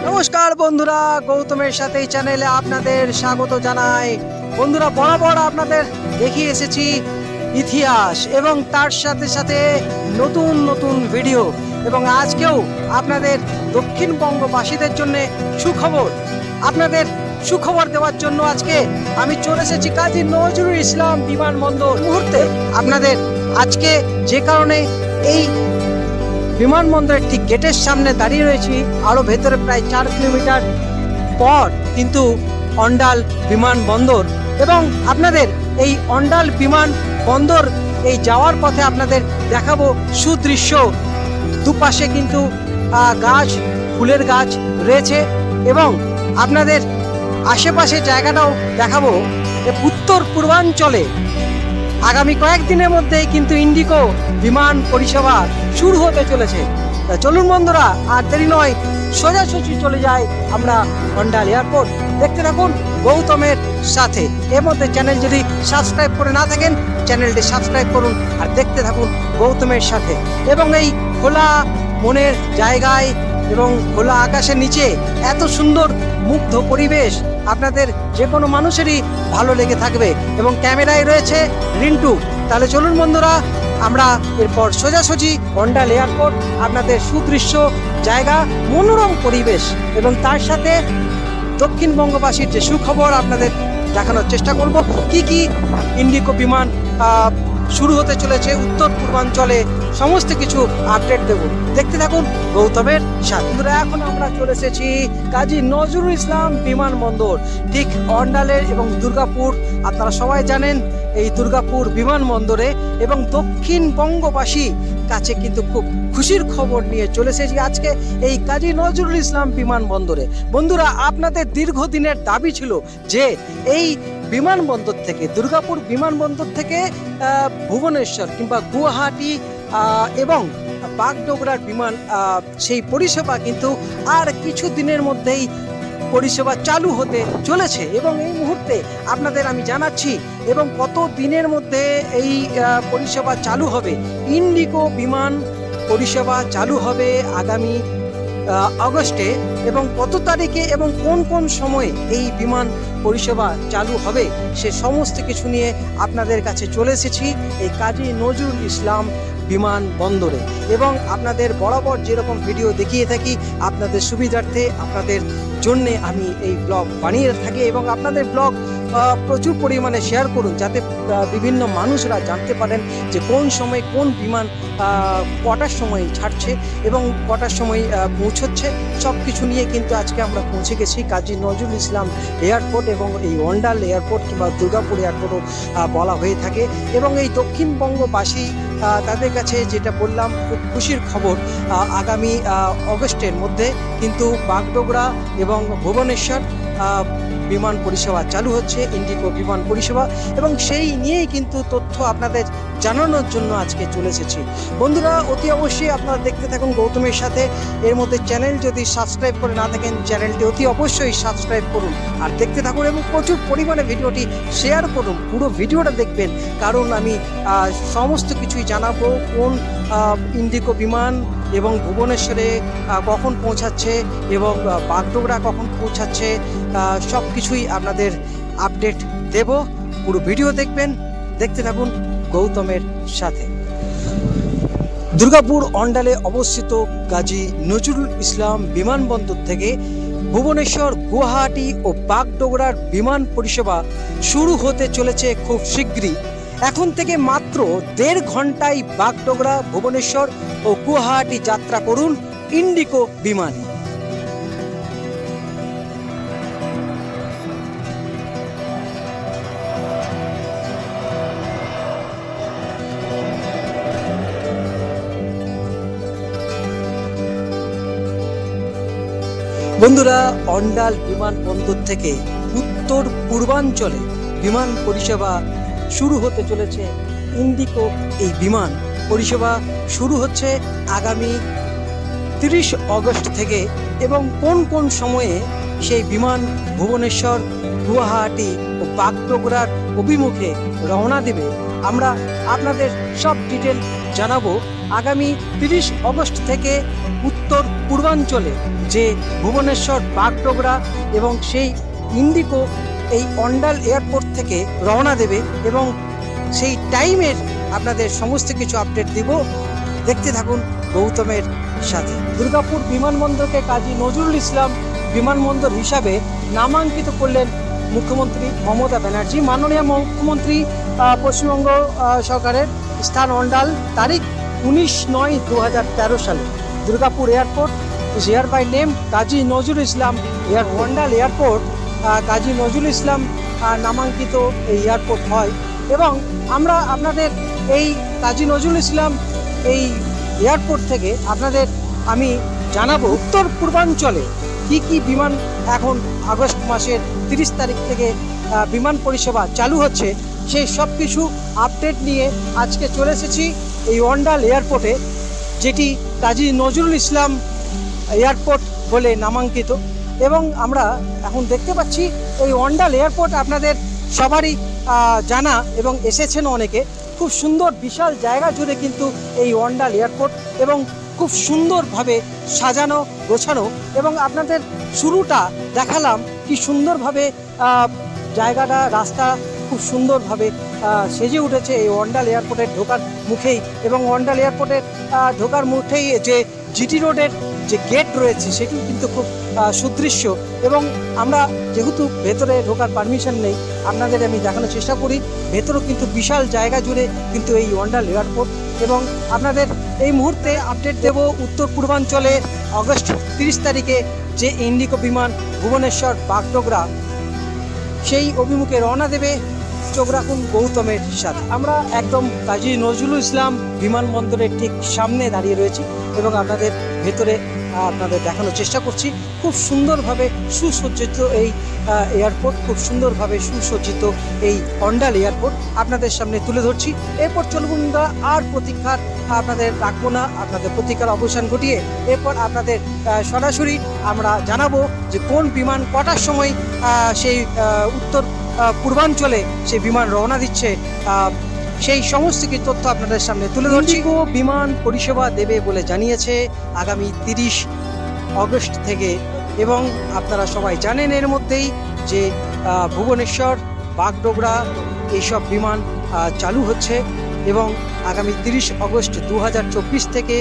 নমস্কার বন্ধুরা, গৌতমের সাথে চ্যানেলে আপনাদের স্বাগত জানাই। বন্ধুরা, বরাবর আপনাদের দেখিয়ে এসেছি ইতিহাস এবং তার সাথে সাথে নতুন নতুন ভিডিও, এবং আজকেও আপনাদের দক্ষিণবঙ্গবাসীদের জন্য সুখবর, আপনাদের সুখবর দেওয়ার জন্য আজকে আমি চলে এসেছি কাজী নজরুল ইসলাম বিমানবন্দর মুহূর্তে। আপনাদের আজকে যে কারণে এই বিমানবন্দরের ঠিক গেটের সামনে দাঁড়িয়ে রয়েছি, আরও ভেতরে প্রায় 4 কিলোমিটার পর কিন্তু অন্ডাল বিমানবন্দর, এবং আপনাদের এই অন্ডাল বিমানবন্দর এই যাওয়ার পথে আপনাদের দেখাবো সুদৃশ্য। দুপাশে কিন্তু গাছ, ফুলের গাছ রয়েছে, এবং আপনাদের আশেপাশে জায়গাটাও দেখাবো। উত্তর পূর্বাঞ্চলে আগামী কয়েকদিনের মধ্যেই কিন্তু ইন্ডিগো বিমান পরিষেবা শুরু হতে চলেছে। চলুন বন্ধুরা, আর দেরি নয়, সোজাসুজি চলে যাই আমরা অন্ডাল এয়ারপোর্ট। দেখতে থাকুন গৌতমের সাথে। এর মধ্যে চ্যানেল যদি সাবস্ক্রাইব করে না থাকেন, চ্যানেলটি সাবস্ক্রাইব করুন আর দেখতে থাকুন গৌতমের সাথে। এবং এই খোলা মনের জায়গায় এবং খোলা আকাশের নিচে এত সুন্দর মুগ্ধ পরিবেশ আপনাদের যে কোনো মানুষেরই ভালো লেগে থাকবে, এবং ক্যামেরায় রয়েছে রিন্টু। তাহলে চলুন বন্ধুরা, আমরা এরপর সোজাসুজি অন্ডাল এয়ারপোর্ট, আপনাদের সুদৃশ্য জায়গা, মনোরম পরিবেশ এবং তার সাথে দক্ষিণবঙ্গবাসীর যে সুখবর আপনাদের দেখানোর চেষ্টা করব। কি কি ইন্ডিগো বিমান শুরু হতে চলেছে উত্তর পূর্বাঞ্চলে, সমস্ত কিছু আপডেট দেব। দেখতে থাকুন গৌতমের সাথে। এখন আমরা চলে এসেছি কাজী নজরুল ইসলাম বিমানবন্দর, ঠিক অন্ডালের এবং দুর্গাপুর। আপনারা সবাই জানেন এই দুর্গাপুর বিমানবন্দরে, এবং দক্ষিণবঙ্গবাসী কাছে কিন্তু খুব খুশির খবর নিয়ে চলে এসেছি আজকে এই কাজী নজরুল ইসলাম বিমানবন্দরে। বন্ধুরা, আপনাদের দীর্ঘদিনের দাবি ছিল যে এই বিমানবন্দর থেকে, দুর্গাপুর বিমানবন্দর থেকে ভুবনেশ্বর কিংবা গুয়াহাটি এবং বাগডোগরার বিমান, সেই পরিষেবা কিন্তু আর কিছু দিনের মধ্যেই পরিষেবা চালু হতে চলেছে। এবং এই মুহূর্তে আপনাদের আমি জানাচ্ছি, এবং কত দিনের মধ্যে এই পরিষেবা চালু হবে। ইন্ডিগো বিমান পরিষেবা চালু হবে আগামী আগস্টে, এবং কত তারিখে এবং কোন কোন সময়ে এই বিমান পরিষেবা চালু হবে সে সমস্ত কিছু নিয়ে আপনাদের কাছে চলে এসেছি এই কাজী নজরুল ইসলাম বিমানবন্দরে। এবং আপনাদের বরাবর যেরকম ভিডিও দেখিয়ে থাকি আপনাদের সুবিধার্থে, আপনাদের জন্যে আমি এই ব্লগ বানিয়ে থাকি, এবং আপনাদের ব্লগ প্রচুর পরিমাণে শেয়ার করুন যাতে বিভিন্ন মানুষরা জানতে পারেন যে কোন সময় কোন বিমান কটার সময় ছাড়ছে এবং কটার সময় পৌঁছচ্ছে। সব কিছু নিয়ে কিন্তু আজকে আমরা পৌঁছে গেছি কাজী নজরুল ইসলাম এয়ারপোর্ট, এবং এই অন্ডাল এয়ারপোর্ট কিংবা দুর্গাপুর এয়ারপোর্টও বলা হয়ে থাকে। এবং এই দক্ষিণবঙ্গবাসী তাদের কাছে যেটা বললাম, খুব খুশির খবর, আগামী অগস্টের মধ্যে কিন্তু বাগডোগরা এবং ভুবনেশ্বর বিমান পরিষেবা চালু হচ্ছে, ইন্ডিগো বিমান পরিষেবা, এবং সেই নিয়েই কিন্তু তথ্য আপনাদের জানানোর জন্য আজকে চলে এসেছি। বন্ধুরা, অতি অবশ্যই আপনারা দেখতে থাকুন গৌতমের সাথে। এর মধ্যে চ্যানেল যদি সাবস্ক্রাইব করে না থাকেন, চ্যানেলটি অতি অবশ্যই সাবস্ক্রাইব করুন আর দেখতে থাকুন, এবং প্রচুর পরিমাণে ভিডিওটি শেয়ার করুন। পুরো ভিডিওটা দেখবেন, কারণ আমি সমস্ত কিছুই জানাবো কোন ইন্ডিগো বিমান এবং ভুবনেশ্বরে কখন পৌঁছাচ্ছে এবং বাগডোগরা কখন পৌঁছাচ্ছে, সব কিছুই আপনাদের আপডেট দেব। পুরো ভিডিও দেখবেন, দেখতে থাকুন গৌতমের সাথে। দুর্গাপুর অন্ডালে অবস্থিত কাজী নজরুল ইসলাম বিমানবন্দর থেকে ভুবনেশ্বর, গুয়াহাটি ও বাগডোগরার বিমান পরিষেবা শুরু হতে চলেছে খুব শীঘ্রই। এখন থেকে মাত্র 1.5 ঘন্টায় বাগডোগরা, ভুবনেশ্বর ও গুয়াহাটি যাত্রা করুন ইন্ডিগো বিমানে। বন্ধুরা, অন্ডাল বিমানবন্দর থেকে উত্তর পূর্বাঞ্চলে বিমান পরিষেবা শুরু হতে চলেছে ইন্ডিগো। এই বিমান পরিষেবা শুরু হচ্ছে আগামী 30 অগস্ট থেকে, এবং কোন কোন সময়ে সেই বিমান ভুবনেশ্বর, গুয়াহাটি ও বাগডোগরার অভিমুখে রওনা দেবে, আমরা আপনাদের সব ডিটেল জানাবো। আগামী 30 অগস্ট থেকে উত্তর পূর্বাঞ্চলে যে ভুবনেশ্বর বাগডোগরা এবং সেই ইন্ডিগো এই অন্ডাল এয়ারপোর্ট থেকে রওনা দেবে এবং সেই টাইমের আপনাদের সমস্ত কিছু আপডেট দিব। দেখতে থাকুন গৌতমের সাথে। দুর্গাপুর বিমানবন্দরকে কাজী নজরুল ইসলাম বিমানবন্দর হিসাবে নামাঙ্কিত করলেন মুখ্যমন্ত্রী মমতা ব্যানার্জি। মাননীয় মুখ্যমন্ত্রী পশ্চিমবঙ্গ সরকারের স্থান অন্ডাল, তারিখ 19/9/2013 সালে। Durgapur airport is here by name Kazi Nazrul Islam airport. Andal airport Kazi Nazrul Islam নামাঙ্কিত এই এয়ারপোর্ট হয় এবং আমরা আপনাদের এই কাজী নজরুল ইসলাম এই এয়ারপোর্ট থেকে আপনাদের আমি জানাবো উত্তর পূর্বাঞ্চলে কি বিমান এখন আগস্ট মাসের 30 তারিখ থেকে বিমান পরিষেবা চালু হচ্ছে, সেই সব কিছু আপডেট নিয়ে আজকে চলে এসেছি এই অন্ডাল এয়ারপোর্টে, যেটি কাজী নজরুল ইসলাম এয়ারপোর্ট বলে নামাঙ্কিত। এবং আমরা এখন দেখতে পাচ্ছি এই অন্ডাল এয়ারপোর্ট আপনাদের সবারই জানা এবং এসেছেন অনেকে। খুব সুন্দর বিশাল জায়গা জুড়ে কিন্তু এই অন্ডাল এয়ারপোর্ট এবং খুব সুন্দরভাবে সাজানো গোছানো, এবং আপনাদের শুরুটা দেখালাম কি সুন্দরভাবে জায়গাটা, রাস্তা খুব সুন্দরভাবে সেজে উঠেছে এই অন্ডাল এয়ারপোর্টের ঢোকার মুখেই। এবং অন্ডাল এয়ারপোর্টের ঢোকার মুখেই যে জিটি রোডের যে গেট রয়েছে সেটি কিন্তু খুব সুদৃশ্য। এবং আমরা যেহেতু ভেতরে ঢোকার পারমিশন নেই, আপনাদের আমি দেখানোর চেষ্টা করি ভেতরেও কিন্তু বিশাল জায়গা জুড়ে কিন্তু এই অন্ডাল এয়ারপোর্ট। এবং আপনাদের এই মুহূর্তে আপডেট দেব উত্তর পূর্বাঞ্চলে আগস্ট 30 তারিখে যে ইন্ডিগো বিমান ভুবনেশ্বর বাগডোগরা সেই অভিমুখে রওনা দেবে। চোখ রাখুন গৌতমের সাথে। আমরা একদম কাজী নজরুল ইসলাম বিমানবন্দরের ঠিক সামনে দাঁড়িয়ে রয়েছি এবং আপনাদের ভেতরে আপনাদের দেখানোর চেষ্টা করছি। খুব সুন্দরভাবে সুসজ্জিত এই এয়ারপোর্ট, খুব সুন্দরভাবে সুসজ্জিত এই অন্ডাল এয়ারপোর্ট আপনাদের সামনে তুলে ধরছি। এরপর চলুন আর প্রতীক্ষার আপনাদের রাখবো না, আপনাদের প্রতীক্ষার অবসান ঘটিয়ে এরপর আপনাদের সরাসরি আমরা জানাবো যে কোন বিমান কটার সময় সেই উত্তর পূর্বাঞ্চলে সেই বিমান রওনা দিচ্ছে, সেই সমস্ত কিছু তথ্য আপনাদের সামনে তুলে ধরছি। ইন্ডিগো বিমান পরিষেবা দেবে বলে জানিয়েছে আগামী 30 অগস্ট থেকে। এবং আপনারা সবাই জানেন এর মধ্যেই যে ভুবনেশ্বর বাগডোগরা এইসব বিমান চালু হচ্ছে এবং আগামী 30 অগস্ট 2024 থেকে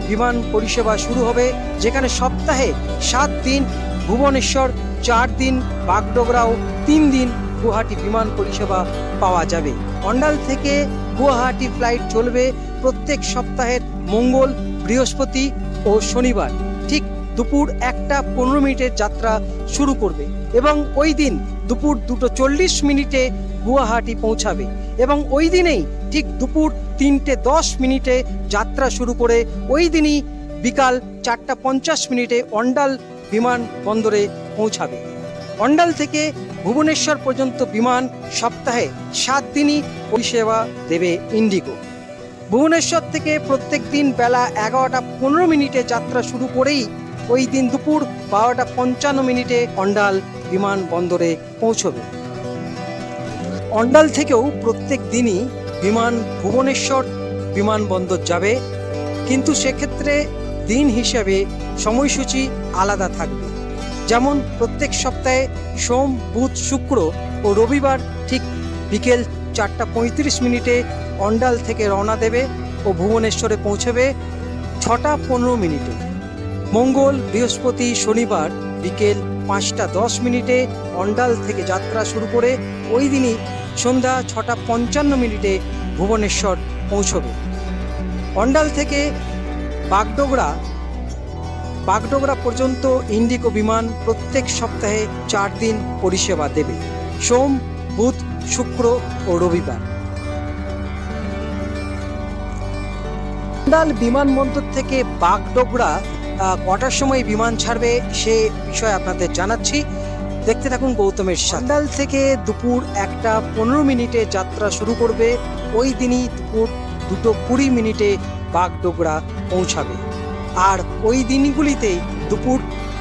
বিমান পরিষেবা শুরু হবে, যেখানে সপ্তাহে 7 দিন ভুবনেশ্বর, 4 দিন বাগডোগরাও, 3 দিন গুয়াহাটি বিমান পরিষেবা পাওয়া যাবে। অন্ডাল থেকে গুয়াহাটি ফ্লাইট চলবে প্রত্যেক সপ্তাহের মঙ্গল, বৃহস্পতি ও শনিবার। ঠিক দুপুর 1:15 যাত্রা শুরু করবে এবং ওই দিন দুপুর 2:40 গুয়াহাটি পৌঁছাবে এবং ওই দিনেই ঠিক দুপুর 3:10 যাত্রা শুরু করে ওই দিনই বিকাল 4:50 অন্ডাল বিমানবন্দরে পৌঁছাবে। অন্ডাল থেকে ভুবনেশ্বর পর্যন্ত বিমান সপ্তাহে 7 দিনই পরিষেবা দেবে ইন্ডিগো। ভুবনেশ্বর থেকে প্রত্যেক দিন বেলা 11:15 যাত্রা শুরু করেই ওই দিন দুপুর 12:55 অন্ডাল বিমানবন্দরে পৌঁছবে। অন্ডাল থেকেও প্রত্যেক দিনই বিমান ভুবনেশ্বর বিমানবন্দর যাবে, কিন্তু সেক্ষেত্রে দিন হিসেবে সময়সূচি আলাদা থাকবে। যেমন প্রত্যেক সপ্তাহে সোম, বুধ, শুক্র ও রবিবার ঠিক বিকেল 4:35 অন্ডাল থেকে রওনা দেবে ও ভুবনেশ্বরে পৌঁছবে 6:15। মঙ্গল, বৃহস্পতি, শনিবার বিকেল 5:10 অন্ডাল থেকে যাত্রা শুরু করে ওই দিনই সন্ধ্যা 6:55 ভুবনেশ্বর পৌঁছবে। অন্ডাল থেকে বাগডোগরা পর্যন্ত ইন্ডিগো বিমান প্রত্যেক সপ্তাহে 4 দিন পরিষেবা দেবে, সোম, বুধ, শুক্র ও রবিবার। অন্ডাল বিমানবন্দর থেকে বাগডোগরা কটার সময় বিমান ছাড়বে সে বিষয়ে আপনাদের জানাচ্ছি, দেখতে থাকুন গৌতমের সাথে। অন্ডাল থেকে দুপুর 1:15 যাত্রা শুরু করবে, ওই দিনই দুপুর 2:20 বাগডোগরা পৌঁছাবে। আর ওই দিনগুলিতেই দুপুর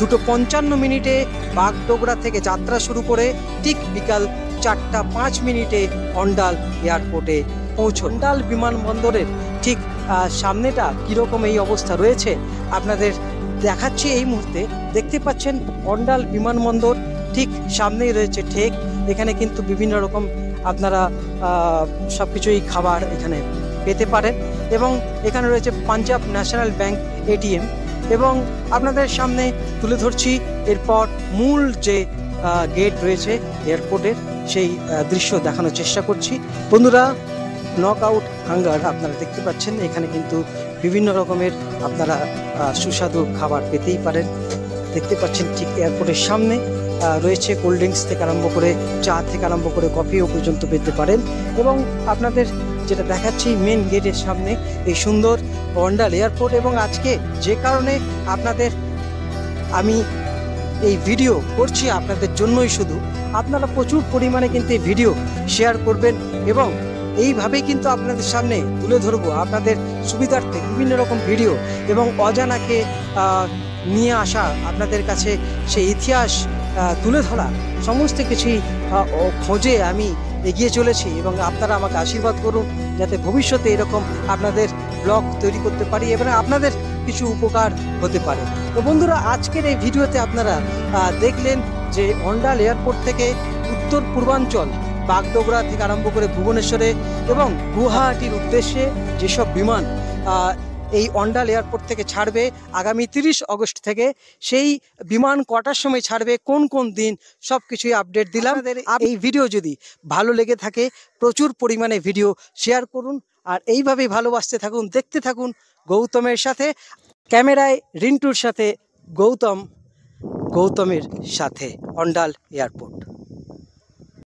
2:55 বাগডোগরা থেকে যাত্রা শুরু করে ঠিক বিকাল 4:05 অন্ডাল এয়ারপোর্টে পৌঁছন। অন্ডাল বিমানবন্দরের ঠিক সামনেটা কীরকম এই অবস্থা রয়েছে আপনাদের দেখাচ্ছি এই মুহূর্তে। দেখতে পাচ্ছেন অন্ডাল বিমানবন্দর ঠিক সামনেই রয়েছে ঠেক। এখানে কিন্তু বিভিন্ন রকম আপনারা সব কিছুই খাবার এখানে পেতে পারেন এবং এখানে রয়েছে পাঞ্জাব ন্যাশনাল ব্যাংক এটিএম এবং আপনাদের সামনে তুলে ধরছি এরপর মূল যে গেট রয়েছে এয়ারপোর্টের সেই দৃশ্য দেখানোর চেষ্টা করছি। বন্ধুরা, নক আউট হাঙ্গার আপনারা দেখতে পাচ্ছেন, এখানে কিন্তু বিভিন্ন রকমের আপনারা সুস্বাদু খাবার পেতেই পারেন। দেখতে পাচ্ছেন ঠিক এয়ারপোর্টের সামনে রয়েছে কোল্ড ড্রিঙ্কস থেকে আরম্ভ করে চা থেকে আরম্ভ করে কফিও পর্যন্ত পেতে পারেন এবং আপনাদের যেটা দেখাচ্ছি মেন গেটের সামনে এই সুন্দর অন্ডাল এয়ারপোর্ট। এবং আজকে যে কারণে আপনাদের আমি এই ভিডিও করছি আপনাদের জন্যই, শুধু আপনারা প্রচুর পরিমাণে কিন্তু এই ভিডিও শেয়ার করবেন এবং এইভাবেই কিন্তু আপনাদের সামনে তুলে ধরবো আপনাদের সুবিধার্থে বিভিন্ন রকম ভিডিও এবং অজানাকে নিয়ে আসা, আপনাদের কাছে সেই ইতিহাস তুলে ধরা, সমস্ত কিছুই খোঁজে আমি এগিয়ে চলেছি এবং আপনারা আমাকে আশীর্বাদ করুন যাতে ভবিষ্যতে এরকম আপনাদের ব্লগ তৈরি করতে পারি এবং আপনাদের কিছু উপকার হতে পারে। তো বন্ধুরা, আজকের এই ভিডিওতে আপনারা দেখলেন যে অন্ডাল এয়ারপোর্ট থেকে উত্তর পূর্বাঞ্চল বাগডোগরা থেকে আরম্ভ করে ভুবনেশ্বরে এবং গুয়াহাটির উদ্দেশ্যে যেসব বিমান এই অন্ডাল এয়ারপোর্ট থেকে ছাড়বে আগামী 30 অগস্ট থেকে, সেই বিমান কটার সময় ছাড়বে, কোন কোন দিন, সব কিছুই আপডেট দিলাম। এই ভিডিও যদি ভালো লেগে থাকে প্রচুর পরিমাণে ভিডিও শেয়ার করুন আর এইভাবেই ভালোবাসতে থাকুন, দেখতে থাকুন গৌতমের সাথে। ক্যামেরায় রিন্টুর সাথে গৌতমের সাথে অন্ডাল এয়ারপোর্ট।